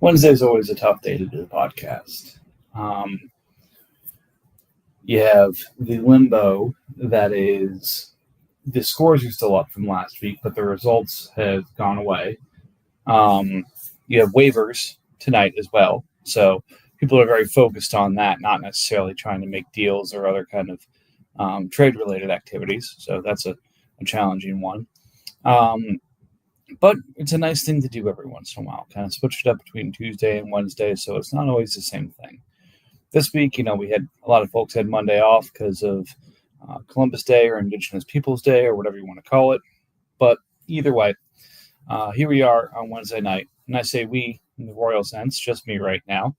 Wednesday's always a tough day to do the podcast. Um, you have the limbo that is the scores are still up from last week, but the results have gone away. You have waivers tonight as well, so people are very focused on that, not necessarily trying to make deals or other kind of trade-related activities. So that's a challenging one. But it's a nice thing to do every once in a while, kind of switch it up between Tuesday and Wednesday, so it's not always the same thing. This week, we had a lot of folks had Monday off because of Columbus Day or Indigenous Peoples Day or whatever you want to call it. But either way, here we are on Wednesday night. And I say we in the royal sense, just me right now.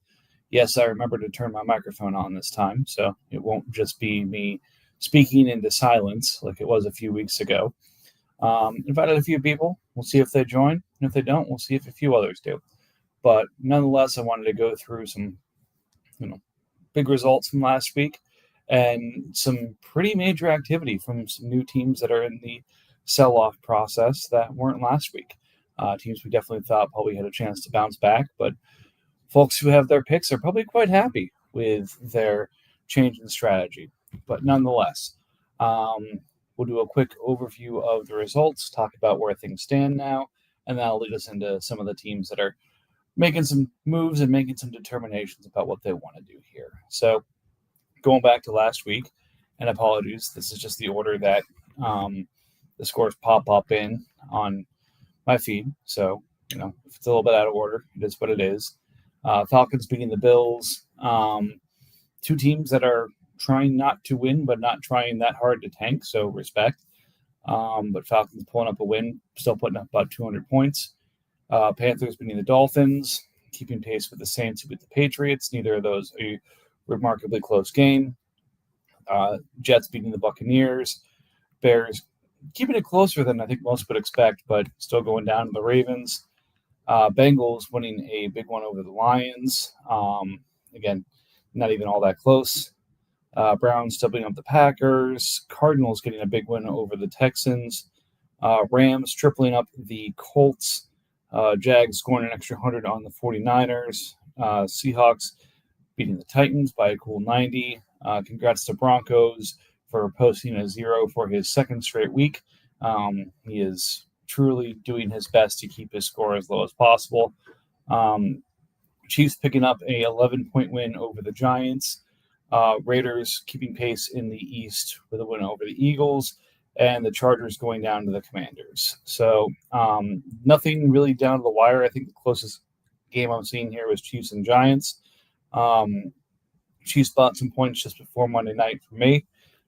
Yes, I remember to turn my microphone on this time, so it won't just be me speaking into silence like it was a few weeks ago. Invited a few people. We'll see if they join. And if they don't, we'll see if a few others do. But nonetheless, I wanted to go through some, big results from last week and some pretty major activity from some new teams that are in the sell-off process that weren't last week. Teams we definitely thought probably had a chance to bounce back, but folks who have their picks are probably quite happy with their change in strategy. But nonetheless, we'll do a quick overview of the results, talk about where things stand now, and that'll lead us into some of the teams that are making some moves and making some determinations about what they want to do here. So going back to last week, and apologies, this is just the order that the scores pop up in on my feed. So, if it's a little bit out of order, it is what it is. Falcons beating the Bills. Two teams that are trying not to win, but not trying that hard to tank, so respect. But Falcons pulling up a win, still putting up about 200 points. Panthers beating the Dolphins, keeping pace with the Saints with the Patriots. Neither of those a remarkably close game. Jets beating the Buccaneers. Bears keeping it closer than I think most would expect, but still going down to the Ravens. Bengals winning a big one over the Lions. Again, not even all that close. Browns doubling up the Packers. Cardinals getting a big win over the Texans. Rams tripling up the Colts. Jags scoring an extra 100 on the 49ers. Seahawks beating the Titans by a cool 90. Congrats to Broncos for posting a 0 for his second straight week. He is truly doing his best to keep his score as low as possible. Chiefs picking up a 11-point win over the Giants. Raiders keeping pace in the East with a win over the Eagles. And the Chargers going down to the Commanders. So nothing really down to the wire. I think the closest game I'm seeing here was Chiefs and Giants. Chiefs bought some points just before Monday night for me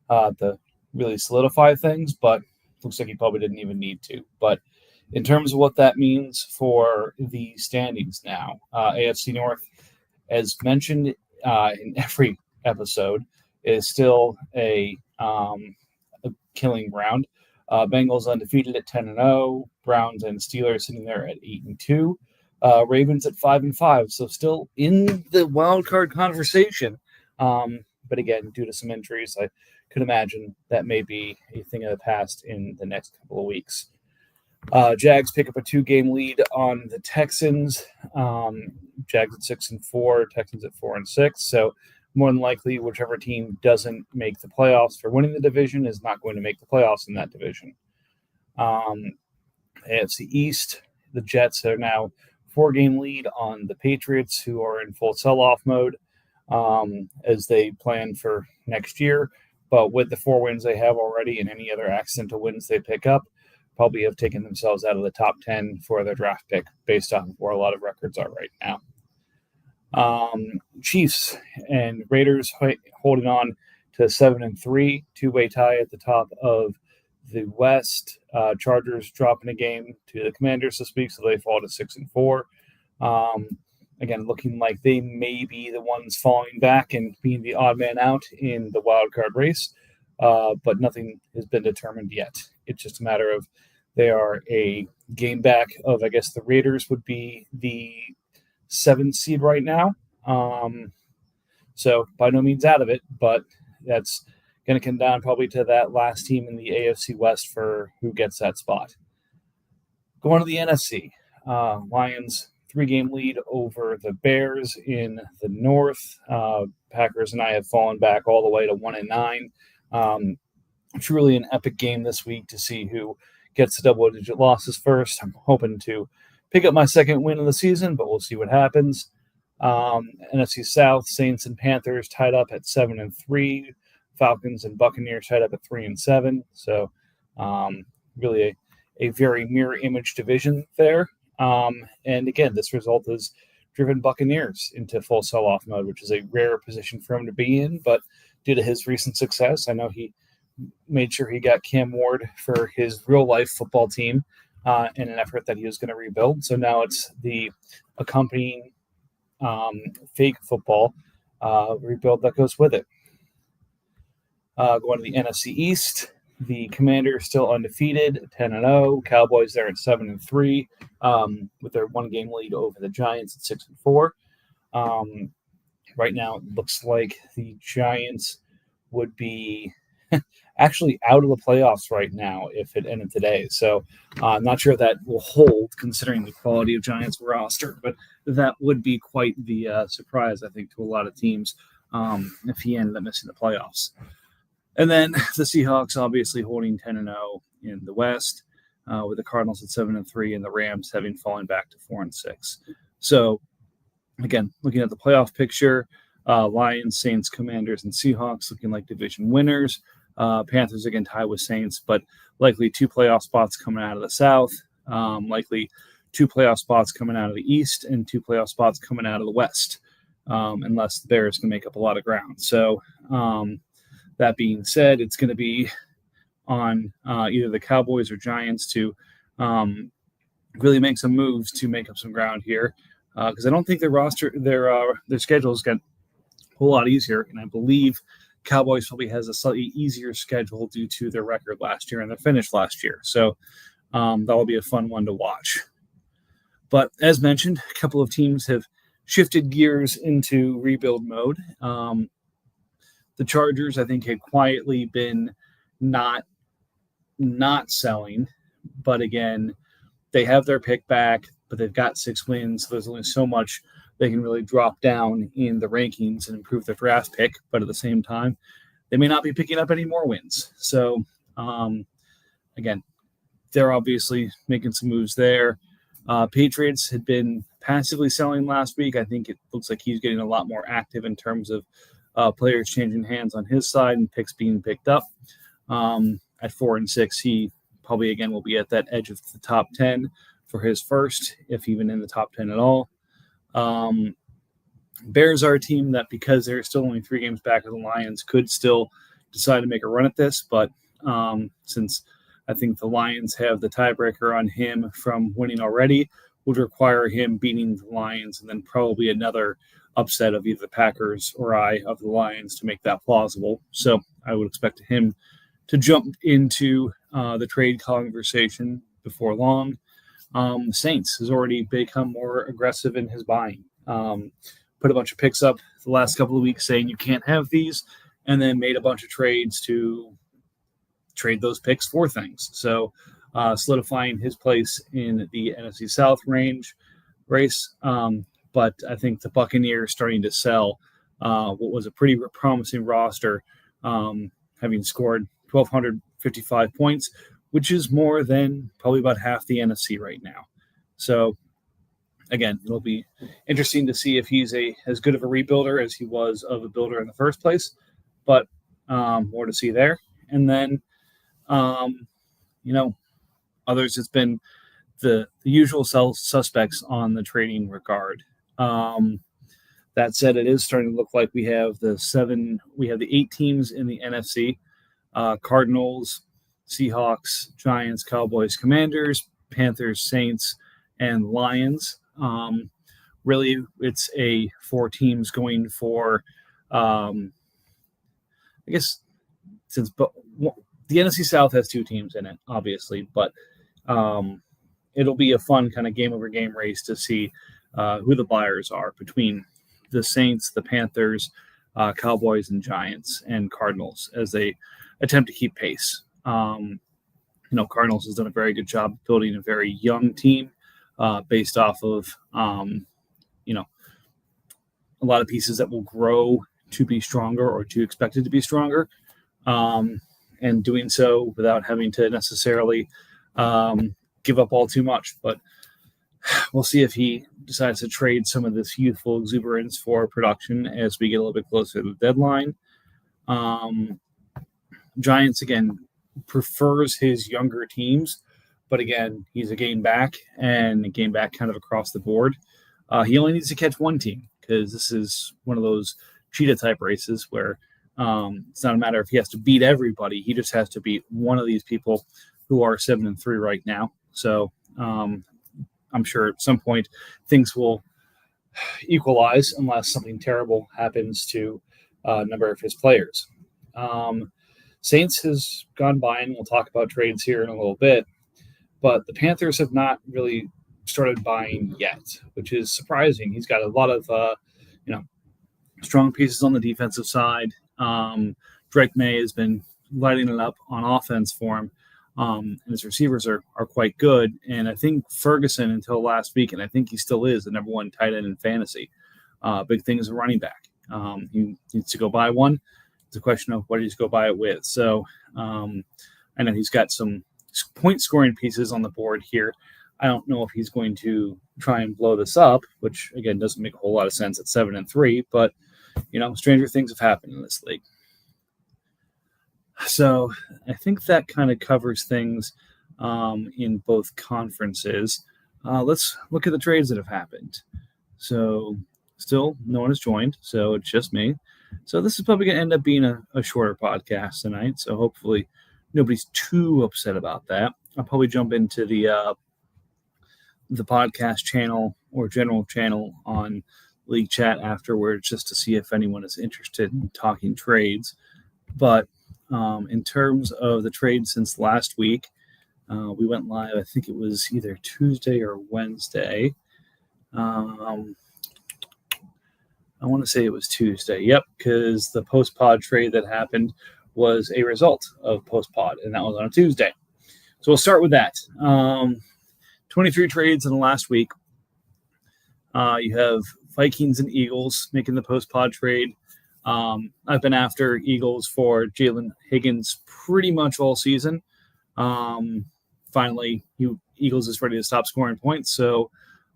to really solidify things, but looks like he probably didn't even need to. But in terms of what that means for the standings now, AFC North, as mentioned in every episode, is still a killing ground. Bengals undefeated at 10-0. Browns and Steelers sitting there at 8-2. Ravens at 5-5. So still in the wild card conversation. But again, due to some injuries, I could imagine that may be a thing of the past in the next couple of weeks. Jags pick up a 2-game lead on the Texans. Jags at 6-4. Texans at 4-6. So more than likely, whichever team doesn't make the playoffs for winning the division is not going to make the playoffs in that division. AFC East, the Jets are now 4-game lead on the Patriots, who are in full sell-off mode as they plan for next year. But with the 4 wins they have already and any other accidental wins they pick up, probably have taken themselves out of the top 10 for their draft pick based on where a lot of records are right now. Chiefs and Raiders holding on to 7-3, 2-way tie at the top of the West. Chargers dropping a game to the Commanders this week, so they fall to 6-4. Again, looking like they may be the ones falling back and being the odd man out in the wild card race, but nothing has been determined yet. It's just a matter of they are a game back of, I guess, the Raiders would be the 7th seed right now. So by no means out of it, but that's going to come down probably to that last team in the AFC West for who gets that spot. Going to the NFC, Lions 3-game lead over the Bears in the North. Packers and I have fallen back all the way to 1-9. Truly an epic game this week to see who gets the double-digit losses first. I'm hoping to pick up my second win of the season, but we'll see what happens. NFC South, Saints and Panthers tied up at 7-3. Falcons and Buccaneers tied up at 3-7. So really a very mirror image division there. And again, this result has driven Buccaneers into full sell-off mode, which is a rare position for him to be in. But due to his recent success, I know he made sure he got Cam Ward for his real-life football team in an effort that he was going to rebuild. So now it's the accompanying fake football rebuild that goes with it. Going to the NFC East, the Commanders still undefeated, 10-0. Cowboys there at 7-3, with their 1-game lead over the Giants at 6-4. Right now, it looks like the Giants would be actually out of the playoffs right now if it ended today. So I'm not sure if that will hold considering the quality of Giants roster, but that would be quite the surprise, I think, to a lot of teams if he ended up missing the playoffs. And then the Seahawks obviously holding 10-0 in the West, with the Cardinals at 7-3 and the Rams having fallen back to 4-6. So again, looking at the playoff picture, Lions, Saints, Commanders, and Seahawks looking like division winners. Panthers again tied with Saints, but likely 2 playoff spots coming out of the South, likely 2 playoff spots coming out of the East, and 2 playoff spots coming out of the West, unless the Bears can make up a lot of ground. So that being said, it's going to be on either the Cowboys or Giants to really make some moves to make up some ground here, because I don't think their schedules get a whole lot easier, and I believe Cowboys probably has a slightly easier schedule due to their record last year and their finish last year. So that will be a fun one to watch. But as mentioned, a couple of teams have shifted gears into rebuild mode. The Chargers, I think, had quietly been not selling. But again, they have their pick back, but they've got 6 wins. So there's only so much they can really drop down in the rankings and improve their draft pick. But at the same time, they may not be picking up any more wins. So, again, they're obviously making some moves there. Patriots had been passively selling last week. I think it looks like he's getting a lot more active in terms of players changing hands on his side and picks being picked up. At 4-6, he probably, again, will be at that edge of the top 10 for his first, if even in the top 10 at all. Bears are a team that, because they're still only 3 games back of the Lions, could still decide to make a run at this. But since I think the Lions have the tiebreaker on him from winning already, would require him beating the Lions and then probably another upset of either the Packers or of the Lions to make that plausible. So I would expect him to jump into the trade conversation before long. Saints has already become more aggressive in his buying. Put a bunch of picks up the last couple of weeks saying you can't have these, and then made a bunch of trades to trade those picks for things. So solidifying his place in the NFC South race. But I think the Buccaneers starting to sell what was a pretty promising roster, having scored 1,255 points, which is more than probably about half the NFC right now. So, again, it'll be interesting to see if he's as good of a rebuilder as he was of a builder in the first place. But more to see there. And then, others, it's been the usual suspects on the trading regard. That said, it is starting to look like we have the 8 teams in the NFC, Cardinals, Seahawks, Giants, Cowboys, Commanders, Panthers, Saints, and Lions. Really, it's 4 teams going for, I guess, since the NFC South has 2 teams in it, obviously, but it'll be a fun kind of game-over-game race to see who the buyers are between the Saints, the Panthers, Cowboys, and Giants, and Cardinals as they attempt to keep pace. Cardinals has done a very good job building a very young team based off of, a lot of pieces that will grow to be stronger or to expected to be stronger, and doing so without having to necessarily give up all too much. But we'll see if he decides to trade some of this youthful exuberance for production as we get a little bit closer to the deadline. Giants, again, prefers his younger teams, but again, he's a game back and a game back kind of across the board. He only needs to catch one team because this is one of those cheetah type races where it's not a matter if he has to beat everybody. He just has to beat one of these people who are 7-3 right now. So I'm sure at some point things will equalize unless something terrible happens to a number of his players. Saints has gone by, and we'll talk about trades here in a little bit, but the Panthers have not really started buying yet, which is surprising. He's got a lot of strong pieces on the defensive side. Drake May has been lighting it up on offense for him, and his receivers are quite good. And I think Ferguson, until last week, and I think he still is the number one tight end in fantasy. Big thing is a running back. He needs to go buy one. It's a question of what he's go buy it with. So I know he's got some point scoring pieces on the board here. I don't know if he's going to try and blow this up, which again doesn't make a whole lot of sense at 7-3, but stranger things have happened in this league. So I think that kind of covers things in both conferences. Let's look at the trades that have happened. So still no one has joined, so it's just me. So this is probably going to end up being a shorter podcast tonight. So hopefully nobody's too upset about that. I'll probably jump into the podcast channel or general channel on League Chat afterwards just to see if anyone is interested in talking trades. But in terms of the trade since last week, we went live, I think it was either Tuesday or Wednesday. I want to say it was Tuesday. Yep, because the post-pod trade that happened was a result of post-pod, and that was on a Tuesday. So we'll start with that. 23 trades in the last week. You have Vikings and Eagles making the post-pod trade. I've been after Eagles for Jalen Higgins pretty much all season. Finally, Eagles is ready to stop scoring points. So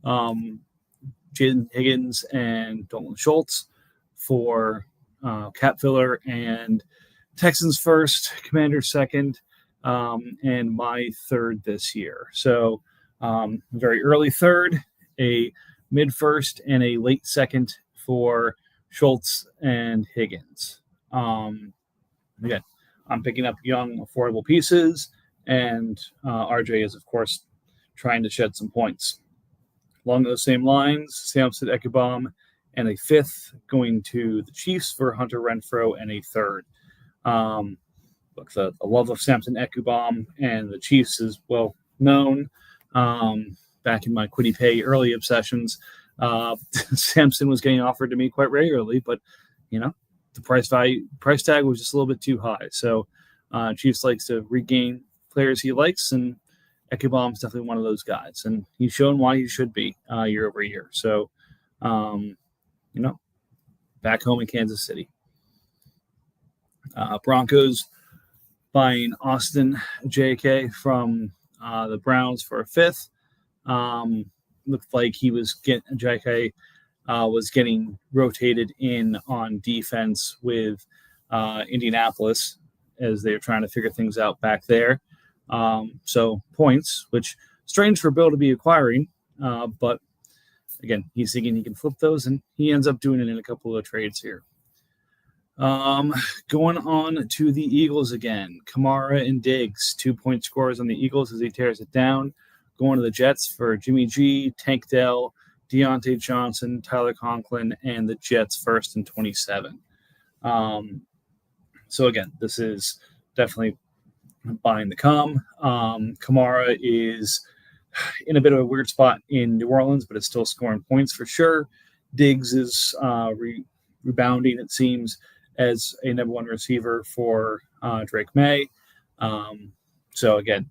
Jalen Higgins and Dalton Schultz for cap filler, and Texans first, Commanders second, and my third this year. So very early third, a mid first, and a late second for Schultz and Higgins. Again, I'm picking up young, affordable pieces, and RJ is, of course, trying to shed some points. Along those same lines, Samson Ekubom and a fifth going to the Chiefs for Hunter Renfrow and a third. Look, the love of Samson Ekubom and the Chiefs is well known. Back in my Quiddy Pay early obsessions, Samson was getting offered to me quite regularly, but the price tag was just a little bit too high. So Chiefs likes to regain players he likes, and Ekubom is definitely one of those guys, and he's shown why he should be year over year. So, back home in Kansas City. Broncos buying Austin J.K. from the Browns for a fifth. Looked like J.K. was getting rotated in on defense with Indianapolis as they were trying to figure things out back there. So points, which strange for Bill to be acquiring, but again, he's thinking he can flip those, and he ends up doing it in a couple of trades here. Going on to the Eagles again, Kamara and Diggs, 2-point scores on the Eagles as he tears it down. Going to the Jets for Jimmy G, Tank Dell, Deontay Johnson, Tyler Conklin, and the Jets first and 27. So again, this is definitely buying the come. Kamara is in a bit of a weird spot in New Orleans, but it's still scoring points for sure. Diggs is rebounding, it seems, as a number one receiver for Drake May. So again,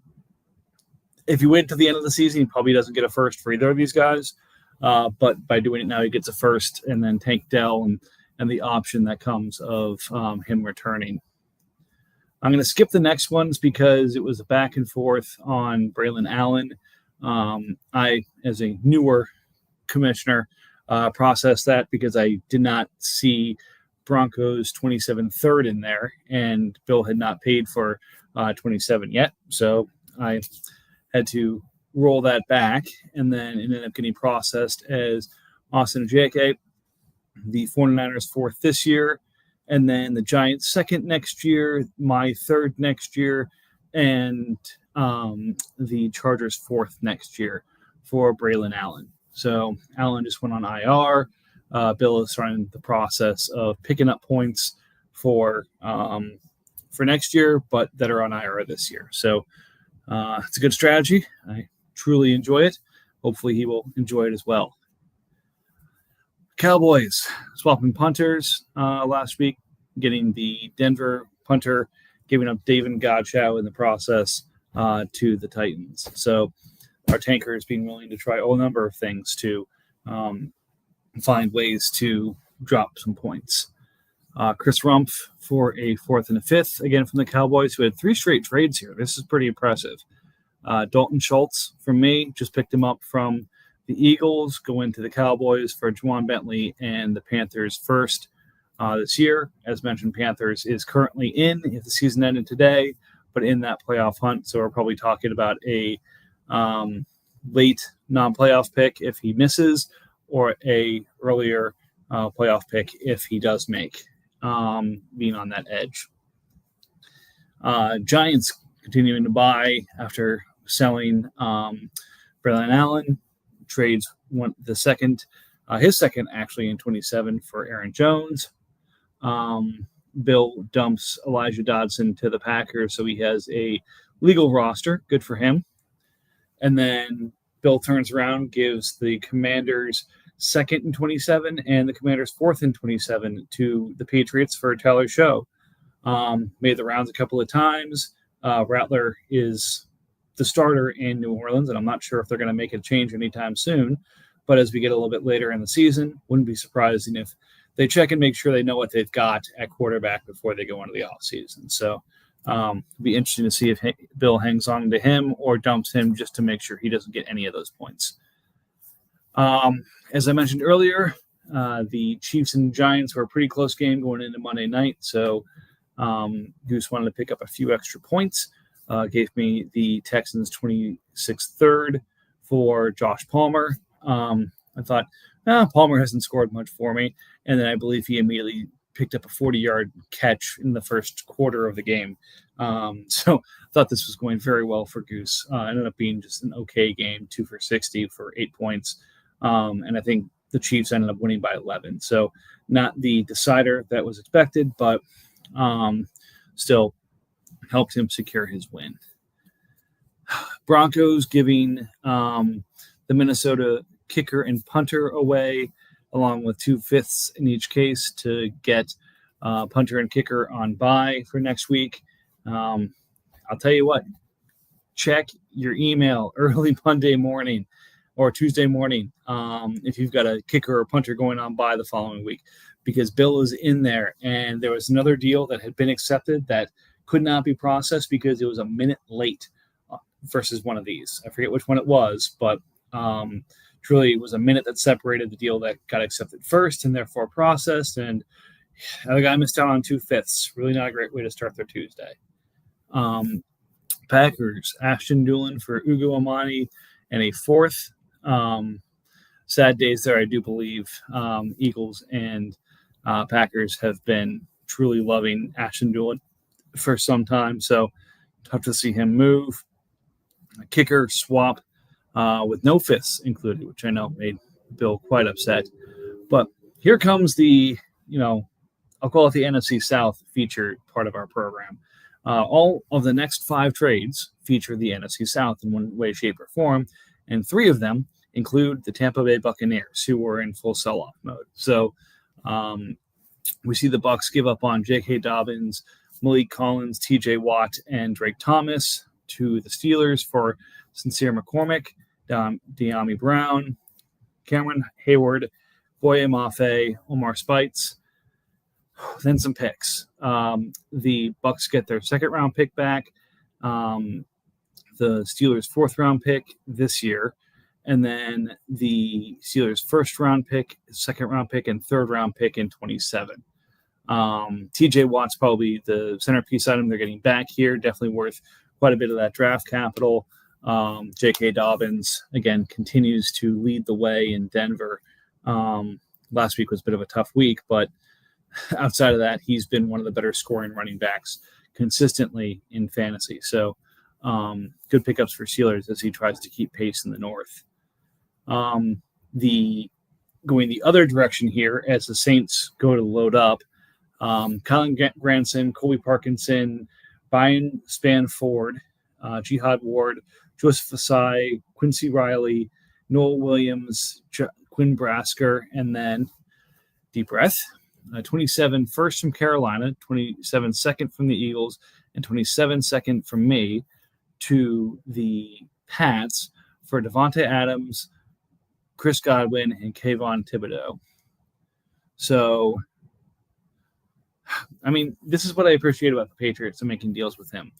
If you wait to the end of the season, he probably doesn't get a first for either of these guys. But by doing it now, he gets a first, and then Tank Dell and the option that comes of him returning. I'm going to skip the next ones because it was a back and forth on Braylon Allen. I, as a newer commissioner, processed that because I did not see Broncos 27 third in there, and Bill had not paid for 27 yet. So I had to roll that back, and then it ended up getting processed as Austin Ejike, the 49ers fourth this year, and then the Giants second next year, my third next year, and the Chargers fourth next year for Braylon Allen. So Allen just went on IR. Bill is starting the process of picking up points for next year, but that are on IR this year. So it's a good strategy. I truly enjoy it. Hopefully he will enjoy it as well. Cowboys swapping punters last week, getting the Denver punter, giving up David Godchow in the process to the Titans. So our tanker is being willing to try a number of things to find ways to drop some points. Chris Rumpf for a fourth and a fifth, again from the Cowboys, who had 3 straight trades here. This is pretty impressive. Dalton Schultz from me, just picked him up from the Eagles, going to the Cowboys for Juwan Bentley and the Panthers first this year. As mentioned, Panthers is currently in, if the season ended today, but in that playoff hunt. So we're probably talking about a late non-playoff pick if he misses, or a earlier playoff pick if he does make, being on that edge. Giants continuing to buy after selling Braylon Allen. Trades his second actually in 27 for Aaron Jones. Bill dumps Elijah Dodson to the Packers, so he has a legal roster. Good for him. And then Bill turns around, gives the Commanders second and 27 and the Commanders fourth and 27 to the Patriots for Tyler Show. Made the rounds a couple of times. Rattler is the starter in New Orleans, and I'm not sure if they're going to make a change anytime soon. But as we get a little bit later in the season, wouldn't be surprising if they check and make sure they know what they've got at quarterback before they go into the offseason. So it'd be interesting to see if Bill hangs on to him or dumps him just to make sure he doesn't get any of those points. As I mentioned earlier, the Chiefs and Giants were a pretty close game going into Monday night. So Goose wanted to pick up a few extra points. Gave me the Texans 26 third for Josh Palmer. I thought, Palmer hasn't scored much for me. And then I believe he immediately picked up a 40-yard catch in the first quarter of the game. So I thought this was going very well for Goose. Ended up being just an okay game, 2 for 60 for 8 points. And I think the Chiefs ended up winning by 11. So not the decider that was expected, but still helped him secure his win. Broncos giving the Minnesota kicker and punter away, along with 2 fifths in each case to get punter and kicker on bye for next week. I'll tell you what, check your email early Monday morning or Tuesday morning if you've got a kicker or punter going on bye the following week, because Bill is in there. And there was another deal that had been accepted that could not be processed because it was a minute late versus one of these. I forget which one it was, but truly it was a minute that separated the deal that got accepted first and therefore processed. And the other guy missed out on 2 fifths. Really not a great way to start their Tuesday. Packers, Ashton Dulin for Ugo Amani and a fourth. Sad days there, I do believe. Eagles and Packers have been truly loving Ashton Dulin for some time, so tough to see him move. A kicker swap with no fifths included, which I know made Bill quite upset. But here comes the, I'll call it the NFC South featured part of our program. All of the next 5 trades feature the NFC South in one way, shape, or form, and 3 of them include the Tampa Bay Buccaneers, who were in full sell-off mode. So we see the Bucs give up on J.K. Dobbins, Malik Collins, T.J. Watt, and Drake Thomas. to the Steelers for Sincere McCormick, De'Ami Brown, Cameron Hayward, Boye Mafe, Omar Spites, then some picks. The Bucs get their second-round pick back, the Steelers' fourth-round pick this year, and then the Steelers' first-round pick, second-round pick, and third-round pick in 27. TJ Watt's probably the centerpiece item they're getting back here. Definitely worth quite a bit of that draft capital. J.K. Dobbins, again, continues to lead the way in Denver. Last week was a bit of a tough week, but outside of that, he's been one of the better scoring running backs consistently in fantasy. So good pickups for Steelers as he tries to keep pace in the North. Going the other direction here as the Saints go to load up, Colin Granson, Colby Parkinson, Brian Spanford, Jihad Ward, Joseph Asai, Quincy Riley, Noel Williams, Quinn Brasker, and then, deep breath, 27 first from Carolina, 27 second from the Eagles, and 27 second from me to the Pats for Devontae Adams, Chris Godwin, and Kayvon Thibodeau. So, I mean, this is what I appreciate about the Patriots and making deals with him.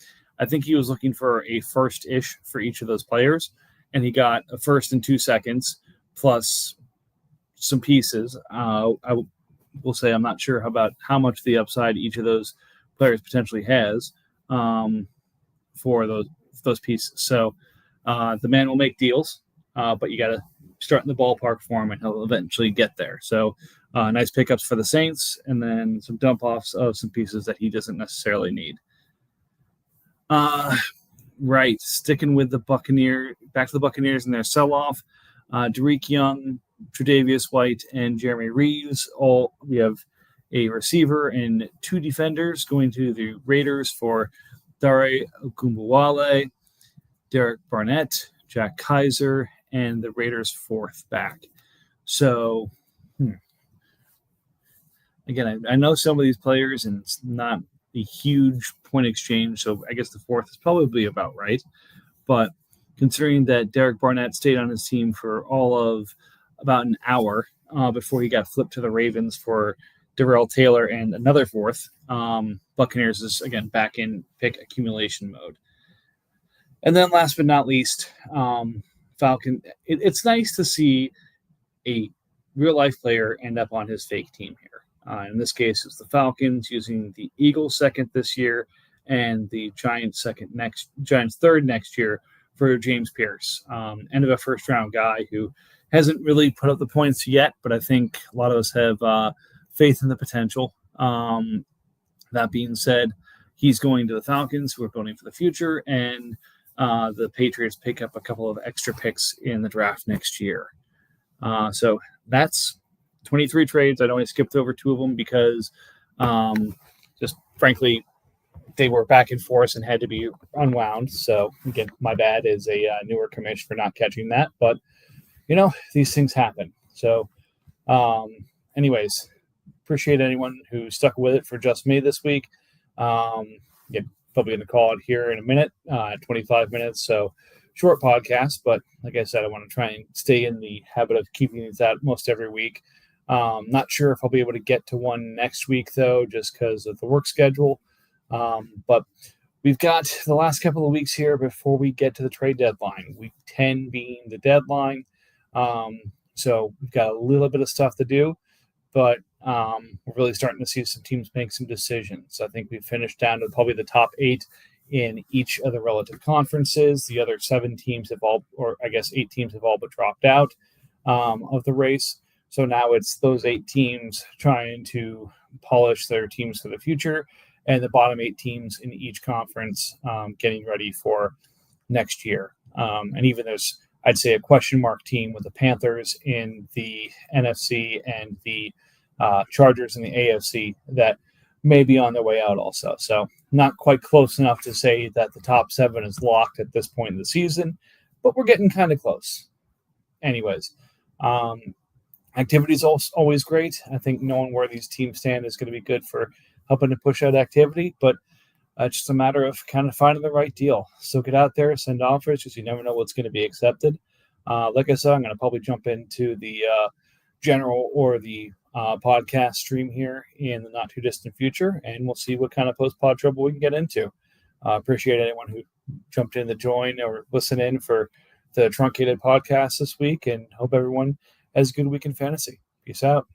I think he was looking for a first-ish for each of those players, and he got a first and 2 seconds plus some pieces. I will say I'm not sure about how much the upside each of those players potentially has for those pieces. So the man will make deals, but you got to start in the ballpark for him, and he'll eventually get there. So nice pickups for the Saints, and then some dump-offs of some pieces that he doesn't necessarily need. Right, sticking with the Buccaneers, back to the Buccaneers and their sell-off. Derek Young, Tre'Davious White, and Jeremy Reeves. We have a receiver and 2 defenders going to the Raiders for Dare Ogunbowale, Derek Barnett, Jack Kaiser, and the Raiders' fourth back. So, again, I know some of these players, and it's not a huge point exchange, so I guess the fourth is probably about right. But considering that Derek Barnett stayed on his team for all of about an hour before he got flipped to the Ravens for Darrell Taylor and another fourth, Buccaneers is, again, back in pick accumulation mode. And then last but not least, Falcon. It's nice to see a real-life player end up on his fake team here. In this case, it's the Falcons using the Eagles second this year and the Giants third next year for James Pierce, end of a first-round guy who hasn't really put up the points yet, but I think a lot of us have faith in the potential. That being said, he's going to the Falcons, who are building for the future, and the Patriots pick up a couple of extra picks in the draft next year. So that's 23 trades. I'd only skipped over 2 of them because just frankly, they were back and forth and had to be unwound. So again, my bad as a newer commission for not catching that, but these things happen. So anyways, appreciate anyone who stuck with it for just me this week. Probably going to call it here in a minute, 25 minutes. So short podcast, but like I said, I want to try and stay in the habit of keeping these out most every week. Not sure if I'll be able to get to one next week though, just because of the work schedule. But we've got the last couple of weeks here before we get to the trade deadline, week 10 being the deadline. So we've got a little bit of stuff to do, but we're really starting to see some teams make some decisions. I think we've finished down to probably the top 8 in each of the relative conferences. The other 7 teams have all, or I guess 8 teams have all but dropped out of the race. So now it's those 8 teams trying to polish their teams for the future, and the bottom 8 teams in each conference getting ready for next year. And even there's, I'd say, a question mark team with the Panthers in the NFC and the Chargers in the AFC that may be on their way out also. So not quite close enough to say that the top 7 is locked at this point in the season, but we're getting kind of close. Anyways, activity is always great. I think knowing where these teams stand is going to be good for helping to push out activity. But It's just a matter of kind of finding the right deal. So get out there, send offers, because you never know what's going to be accepted. Like I said, I'm going to probably jump into the general or the podcast stream here in the not too distant future, and we'll see what kind of post pod trouble we can get into. Appreciate anyone who jumped in to join or listen in for the truncated podcast this week, and hope everyone has a good week in fantasy. Peace out.